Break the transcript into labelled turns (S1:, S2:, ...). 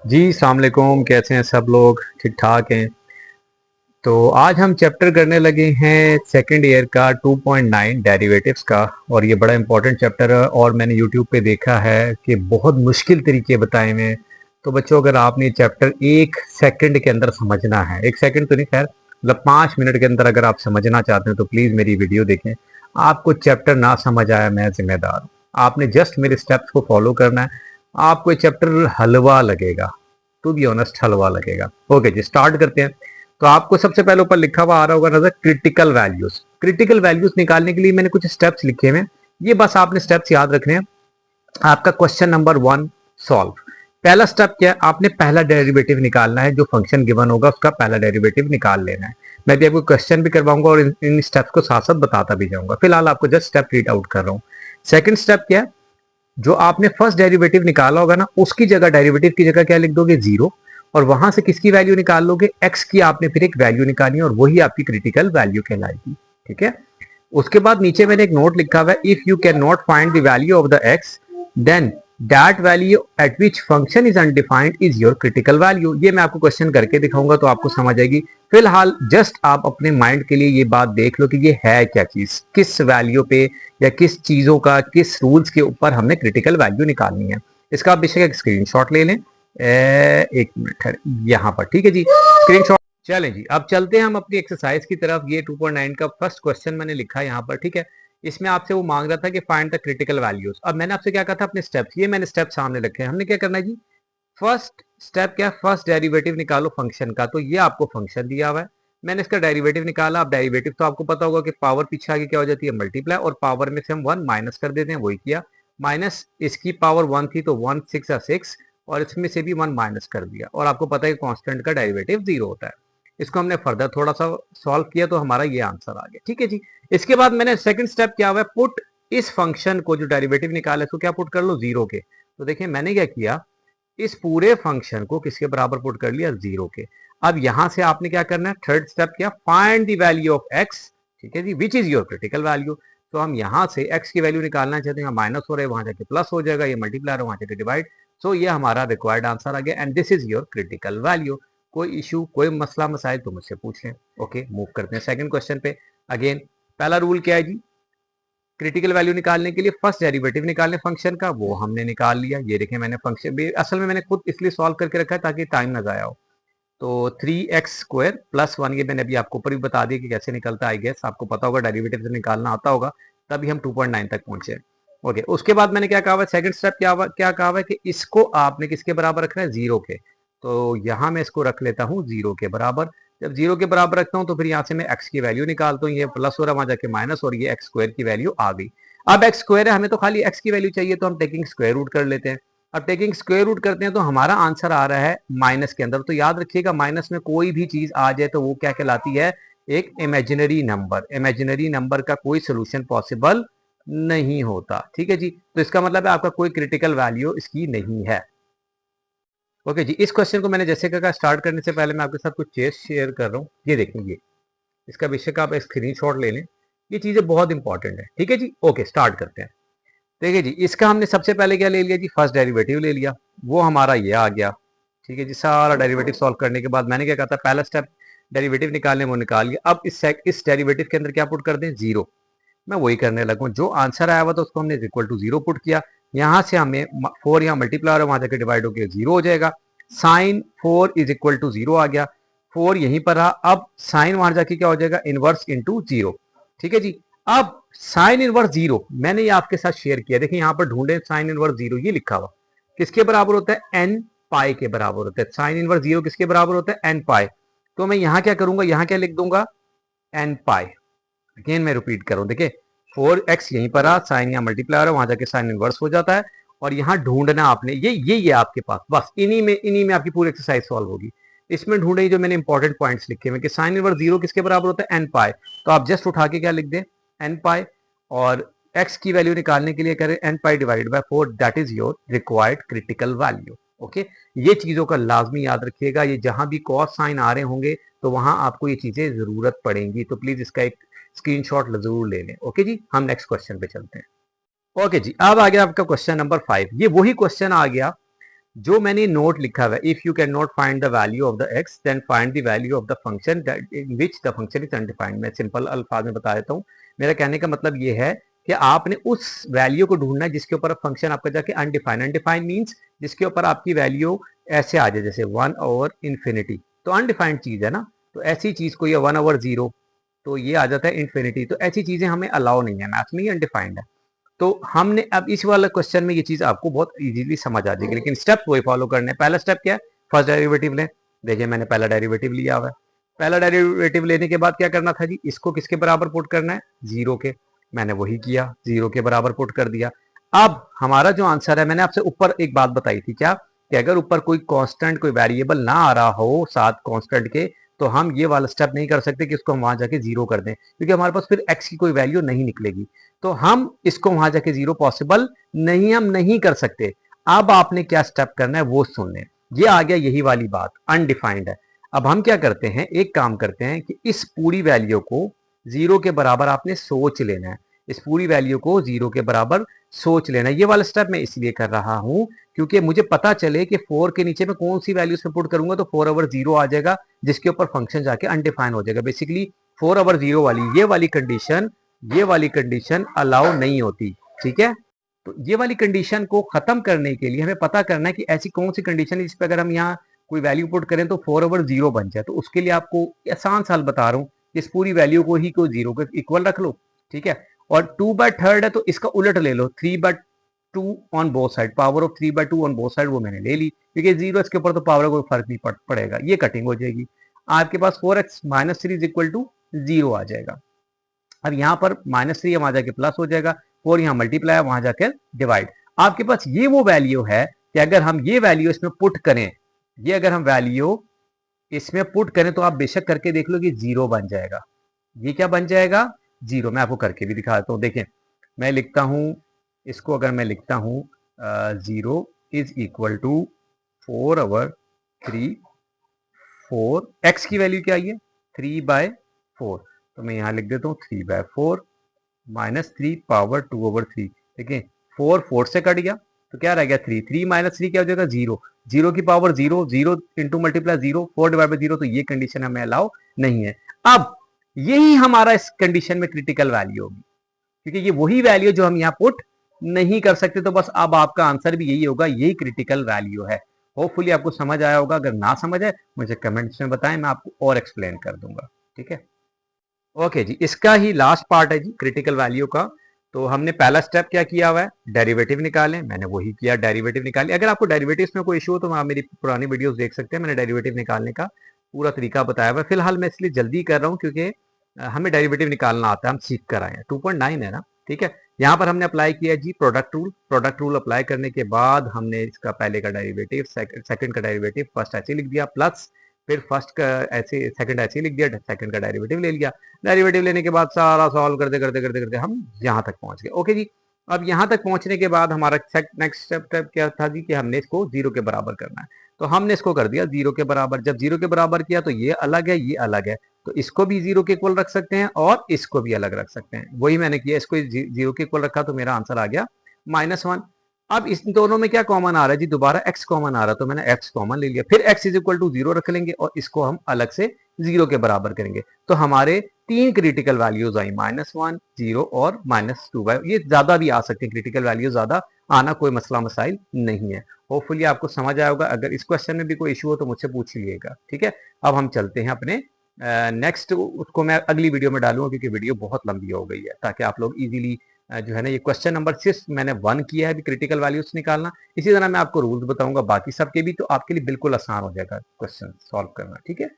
S1: जी अस्सलाम वालेकुम। कैसे हैं सब लोग? ठीक ठाक हैं। तो आज हम चैप्टर करने लगे हैं सेकंड ईयर का 2.9 डेरिवेटिव्स का। और ये बड़ा इंपॉर्टेंट चैप्टर है और मैंने यूट्यूब पे देखा है कि बहुत मुश्किल तरीके बताए हुए हैं। तो बच्चों, अगर आपने चैप्टर एक सेकंड के अंदर समझना है, एक सेकंड तो नहीं खैर, मतलब 5 मिनट के अंदर अगर आप समझना चाहते हैं तो प्लीज़ मेरी वीडियो देखें। आपको चैप्टर ना समझ आया, मैं जिम्मेदार हूँ। आपने जस्ट मेरे स्टेप्स को फॉलो करना है। आपको ये चैप्टर हलवा लगेगा, टू बी ऑनेस्ट हलवा लगेगा। ओके जी, स्टार्ट करते हैं। तो आपको सबसे पहले ऊपर लिखा हुआ आ रहा होगा नजर क्रिटिकल वैल्यूज। क्रिटिकल वैल्यूज निकालने के लिए मैंने कुछ स्टेप्स लिखे हुए हैं, ये बस आपने स्टेप्स याद रखने हैं। आपका क्वेश्चन नंबर 1 सॉल्व। पहला स्टेप क्या है? आपने पहला डेरिवेटिव निकालना है। जो फंक्शन गिवन होगा उसका पहला डेरिवेटिव निकाल लेना है। मैं भी आपको क्वेश्चन भी करवाऊंगा और इन स्टेप्स को साथ साथ बताता भी जाऊंगा। फिलहाल आपको जस्ट स्टेप रीड आउट कर रहा हूँ। सेकंड स्टेप क्या है? जो आपने फर्स्ट डेरिवेटिव निकाला होगा ना, उसकी जगह, डेरिवेटिव की जगह क्या लिख दोगे? जीरो। और वहां से किसकी वैल्यू निकाल लोगे? एक्स की आपने फिर एक वैल्यू निकालनी है और वही आपकी क्रिटिकल वैल्यू कहलाएगी। ठीक है। उसके बाद नीचे मैंने एक नोट लिखा हुआ है, if you can not find the value of the x then that value at which function is undefined is your critical value. ये मैं आपको क्वेश्चन करके दिखाऊंगा तो आपको समझ आएगी। फिलहाल जस्ट आप अपने माइंड के लिए ये बात देख लो कि ये है क्या चीज, किस वैल्यू पे या किस चीजों का, किस रूल्स के ऊपर हमने क्रिटिकल वैल्यू निकालनी है। इसका आप बेशक एक स्क्रीनशॉट ले लें। एक मिनट यहाँ पर, ठीक है जी, स्क्रीनशॉट। चलें जी, अब चलते हैं हम अपनी एक्सरसाइज की तरफ। ये 2.9 का फर्स्ट क्वेश्चन मैंने लिखा है यहाँ पर, ठीक है। इसमें आपसे वो मांग रहा था कि फाइंड द क्रिटिकल वैल्यूज। अब मैंने आपसे क्या कहा था? अपने स्टेप्स, ये मैंने स्टेप सामने रखे हैं। हमने क्या करना है जी? फर्स्ट स्टेप क्या है? फर्स्ट डेरिवेटिव निकालो फंक्शन का। तो ये आपको फंक्शन दिया हुआ है, मैंने इसका डेरिवेटिव निकाला। अब डेरिवेटिव तो आपको पता होगा कि पावर पीछे आगे क्या हो जाती है? मल्टीप्लाई। और पावर में से हम 1 माइनस कर देते हैं, वही किया। माइनस इसकी पावर 1 थी तो 1 6 6, और इसमें से भी 1 माइनस कर दिया। और आपको पता है कि कांस्टेंट का डेरिवेटिव 0 होता है। इसको हमने फर्दर थोड़ा सा सॉल्व किया तो हमारा ये आंसर आ गया। ठीक है जी। इसके बाद मैंने सेकंड स्टेप क्या हुआ है? पुट इस फंक्शन को, जो डेरिवेटिव निकाला है, इसको क्या पुट कर लो? 0 के। तो देखिए मैंने क्या किया, इस पूरे फंक्शन को किसके बराबर पुट कर लिया? 0 के। अब यहां से आपने क्या करना है? थर्ड स्टेप क्या? Find the value of X. ठीक है जी, which is your critical value. तो हम यहां से एक्स की वैल्यू निकालना चाहते हैं। माइनस हो रहा है, वहां जाके प्लस हो जाएगा, ये मल्टीप्लाई वहां जाके डिवाइड। सो ये हमारा रिक्वायर्ड आंसर आ गया and this is your critical value. कोई इशू, कोई मसला मसाइल तो मुझसे पूछ लें। ओके, मूव करते हैं सेकंड क्वेश्चन पे। अगेन पहला रूल क्या है जी? क्रिटिकल वैल्यू निकालने के लिए फर्स्ट डेरिवेटिव निकालने फंक्शन का, वो हमने निकाल लिया। ये देखें, मैंने फंक्शन भी असल में मैंने खुद इसलिए सॉल्व करके रखा है ताकि टाइम ना जाया हो। तो 3x² प्लस 1, ये मैंने अभी आपको ऊपर भी बता दिया कि कैसे निकलता है। आई गेस आपको पता होगा, डेरिवेटिव से निकालना आता होगा, तभी हम 2.9 तक पहुंचे। ओके, उसके बाद मैंने क्या कहा है? सेकंड स्टेप क्या कहा है कि इसको आपने किसके बराबर रखना है? 0 के। तो यहां मैं इसको रख लेता हूं 0 के बराबर। जब 0 के बराबर रखता हूं तो फिर यहां से मैं x की वैल्यू निकालता हूं। ये प्लस हो रहा है, वहां जाके माइनस, और ये x² की वैल्यू आ गई। अब x² है, हमें तो खाली x की वैल्यू चाहिए, तो हम टेकिंग स्क्वायर रूट कर लेते हैं। अब टेकिंग स्क्वायर रूट करते हैं तो हमारा आंसर आ रहा है माइनस के अंदर। तो याद रखिएगा, माइनस में कोई भी चीज आ जाए तो वो क्या कहलाती है? एक इमेजिनरी नंबर। इमेजिनरी नंबर का कोई सोल्यूशन पॉसिबल नहीं होता। ठीक है जी। तो इसका मतलब है आपका कोई क्रिटिकल वैल्यू इसकी नहीं है। ओके जी, इस क्वेश्चन को मैंने जैसे कहा, स्टार्ट करने से पहले मैं आपके साथ कुछ चीज शेयर कर रहा हूँ। ये देखें, ये इसका बेशक आप स्क्रीनशॉट ले लें, ये चीजें बहुत इंपॉर्टेंट है। ठीक है जी। ओके, स्टार्ट करते हैं। देखिए जी, इसका हमने सबसे पहले क्या ले लिया जी? फर्स्ट डेरिवेटिव ले लिया, वो हमारा ये आ गया। ठीक है जी। सारा डेरिवेटिव सॉल्व करने के बाद मैंने क्या कहा था? पहला स्टेप डेरिवेटिव निकालने, वो निकाल लिया। अब इस डेरिवेटिव के अंदर क्या पुट कर दें? 0। मैं वही करने लगूँ, जो आंसर आया हुआ था उसको हमने इक्वल टू 0 पुट किया। यहाँ से हमें 4 यहाँ मल्टीप्लाई और वहां जाके डिवाइड होकर 0 हो जाएगा। साइन 4 इज इक्वल टू 0 आ गया। 4 यहीं पर रहा। अब साइन वहां जाके क्या हो जाएगा? Inverse into 0। ठीक है जी। अब साइन इनवर्स 0 मैंने ये आपके साथ शेयर किया। देखिए यहाँ पर ढूंढे, साइन इनवर्स 0 ये लिखा हुआ किसके बराबर होता है? एन पाई के बराबर होता है। साइन इनवर्स 0 किसके बराबर होता है? N pi. तो मैं यहाँ क्या करूंगा? यहाँ क्या लिख दूंगा? एन पाई। अगेन मैं रिपीट करूं, देखिए 4x यहीं पर आ, साइन यहाँ मल्टीप्लाई हो रहा है, वहां जाके साइन इनवर्स हो जाता है। और यहाँ ढूंढना आपने, ये आपके पास बस इन्हीं में आपकी पूरी एक्सरसाइज सॉल्व होगी। इसमें ढूंढे जो मैंने इंपॉर्टेंट पॉइंट्स लिखे हुए कि साइन इनवर्स 0 किसके बराबर होता है? N pi. तो आप जस्ट उठा के क्या लिख दें? N pi. और x की वैल्यू निकालने के लिए करें n pi divide by 4, that is your required critical value. Okay, ये चीजों का लाजमी याद रखिएगा। ये जहां भी कॉस साइन आ रहे होंगे तो वहां आपको ये चीजें जरूरत पड़ेंगी, तो प्लीज इसका एक स्क्रीनशॉट जरूर ले लें। ओके जी, हम नेक्स्ट क्वेश्चन पे चलते हैं। ओके जी, अब आ गया आपका क्वेश्चन नंबर 5। ये वही क्वेश्चन आ गया जो मैंने नोट लिखा हुआ है, if you can not find the value of the x then find the value of the function in which the function is undefined. मैं सिंपल अल्फाज में बता देता हूँ। मेरा कहने का मतलब ये है कि आपने उस वैल्यू को ढूंढना है जिसके ऊपर फंक्शन आपका जाके अनडिफाइंड, अनडिफाइंड मीन्स जिसके ऊपर आपकी वैल्यू ऐसे आ जाए जैसे 1 ओवर इन्फिनिटी, तो अनडिफाइंड चीज है ना। तो ऐसी चीज को, ये 1 ओवर 0, तो ये आ जाता है इन्फिनिटी। तो ऐसी चीजें हमें अलाउ नहीं है, मैथ में ये अनडिफाइंड है। तो हमने अब इस वाले क्वेश्चन में ये चीज आपको बहुत इजीली समझ आ जाएगी, लेकिन स्टेप वही फॉलो करने हैं। पहला स्टेप क्या है, फर्स्ट डेरिवेटिव लें। देखिए मैंने पहला डेरिवेटिव लिया हुआ है। पहला डेरिवेटिव लेने के बाद क्या करना था जी, इसको किसके बराबर पुट करना है, 0 के। मैंने वही किया, 0 के बराबर पुट कर दिया। अब हमारा जो आंसर है, मैंने आपसे ऊपर एक बात बताई थी क्या, कि अगर ऊपर कोई कांस्टेंट, कोई वेरिएबल ना आ रहा हो साथ कांस्टेंट के, तो हम ये वाला स्टेप नहीं कर सकते कि उसको हम वहां जाके 0 कर दें, क्योंकि हमारे पास फिर x की कोई वैल्यू नहीं निकलेगी। तो हम इसको वहां जाके 0 पॉसिबल नहीं, हम नहीं कर सकते। अब आपने क्या स्टेप करना है वो सुन लें। ये आ गया यही वाली बात, अनडिफाइंड है। अब हम क्या करते हैं, एक काम करते हैं कि इस पूरी वैल्यू को 0 के बराबर आपने सोच लेना है। इस पूरी वैल्यू को 0 के बराबर सोच लेना है। ये वाला स्टेप मैं इसलिए कर रहा हूं क्योंकि मुझे पता चले कि 4 के नीचे मैं कौन सी वैल्यू से पुट करूंगा तो 4 ओवर 0 आ जाएगा, जिसके ऊपर फंक्शन जाके अनडिफाइन हो जाएगा। बेसिकली 4 ओवर 0 वाली ये वाली कंडीशन अलाउ नहीं होती, ठीक है। तो ये वाली कंडीशन को खत्म करने के लिए हमें पता करना है कि ऐसी कौन सी कंडीशन है जिस पर अगर हम यहाँ कोई वैल्यू पुट करें तो 4 ओवर 0 बन जाए। तो उसके लिए आपको आसान साल बता रहा हूँ, इस पूरी वैल्यू को ही को 0 के इक्वल रख लो, ठीक है। और 2/3 है तो इसका उलट ले लो, 3/2 on both side, power of 3/2 on both side वो मैंने ले ली, क्योंकि 0 इसके ऊपर तो पावर का कोई फर्क नहीं पड़ेगा, ये कटिंग हो जाएगी। आपके पास 4x - 3 इज इक्वल टू 0 आ जाएगा। अब यहाँ पर -3 वहां जाके प्लस हो जाएगा, 4 यहाँ मल्टीप्लाई वहां जाकर डिवाइड। आपके पास ये वो वैल्यू है कि अगर हम ये वैल्यू इसमें पुट करें, ये अगर हम वैल्यू इसमें पुट करें तो आप बेशक करके देख लो कि 0 बन जाएगा। ये क्या बन जाएगा, 0। मैं आपको करके भी दिखा देता हूँ। देखें मैं लिखता हूं इसको, अगर मैं लिखता हूं 0 is equal to 4 over 3, 4 x की वैल्यू क्या आई है 3/4, तो मैं यहां लिख देता हूँ 3/4 -3 पावर 2 ओवर 3। देखिए 4 4 से कट गया तो क्या रह गया 3, 3 - 3 क्या हो जाएगा 0, 0 की पावर 0, 0 इंटू मल्टीप्लाई 0, 4/0। तो ये कंडीशन हमें अलाउ नहीं है। अब यही हमारा इस कंडीशन में क्रिटिकल वैल्यू होगी, क्योंकि ये वही वैल्यू जो हम यहाँ पुट नहीं कर सकते। तो बस अब आपका आंसर भी यही होगा, यही क्रिटिकल वैल्यू है। होपफुली आपको समझ आया होगा। अगर ना समझ आए मुझे कमेंट्स में बताएं, मैं आपको और एक्सप्लेन कर दूंगा, ठीक है। ओके जी, इसका ही लास्ट पार्ट है जी क्रिटिकल वैल्यू का। तो हमने पहला स्टेप क्या किया हुआ है, डेरिवेटिव निकालें। मैंने वही किया, डेरिवेटिव निकाले। अगर आपको डेरिवेटिव्स में कोई इशू हो तो आप मेरी पुरानी वीडियोस देख सकते हैं, मैंने डेरिवेटिव निकालने का पूरा तरीका बताया हुआ है। फिलहाल मैं इसलिए जल्दी कर रहा हूँ क्योंकि हमें डेरिवेटिव निकालना आता है, हम सीख कर आए हैं। 2.9 है ना, ठीक है। यहाँ पर हमने अप्लाई किया जी product rule. Product rule apply करने के बाद हमने इसका पहले का डेरिवेटिव, सेकंड का डेरिवेटिव, फर्स्ट ऐसे लिख दिया, प्लस फिर फर्स्ट का ऐसे, सेकंड ऐसे लिख दिया, सेकंड का डेरिवेटिव ले लिया। डेरिवेटिव लेने के बाद सारा सॉल्व करते करते करते करते हम यहाँ तक पहुंच गए। ओके जी, अब यहाँ तक पहुंचने के बाद हमारा नेक्स्ट स्टेप क्या था जी, कि हमने इसको 0 के बराबर करना है। तो हमने इसको कर दिया 0 के बराबर। जब 0 के बराबर किया तो ये अलग है, ये अलग है, तो इसको भी 0 के इक्वल रख सकते हैं और इसको भी अलग रख सकते हैं। वही मैंने किया, इसको 0 के इक्वल रखा तो मेरा आंसर आ गया -1। अब इस दोनों में क्या कॉमन आ रहा है जी, दोबारा x कॉमन आ रहा है, तो मैंने x कॉमन ले लिया। फिर x इज इक्वल टू 0 रख लेंगे और इसको हम अलग से 0 के बराबर करेंगे। तो हमारे 3 क्रिटिकल वैल्यूज आई, -1, 0 और -2। ये ज्यादा भी आ सकते हैं, क्रिटिकल वैल्यू ज्यादा आना कोई मसला मसाइल नहीं है। होपफुली आपको समझ आया होगा। अगर इस क्वेश्चन में भी कोई इशू हो तो मुझसे पूछ लीजिएगा, ठीक है। अब हम चलते हैं अपने नेक्स्ट, उसको मैं अगली वीडियो में डालूंगा क्योंकि वीडियो बहुत लंबी हो गई है, ताकि आप लोग इजीली जो है ना, ये क्वेश्चन नंबर 6 मैंने 1 किया है क्रिटिकल वैल्यूज निकालना। इसी तरह मैं आपको रूल्स बताऊंगा बाकी सबके भी, तो आपके लिए बिल्कुल आसान हो जाएगा क्वेश्चन सॉल्व करना, ठीक है।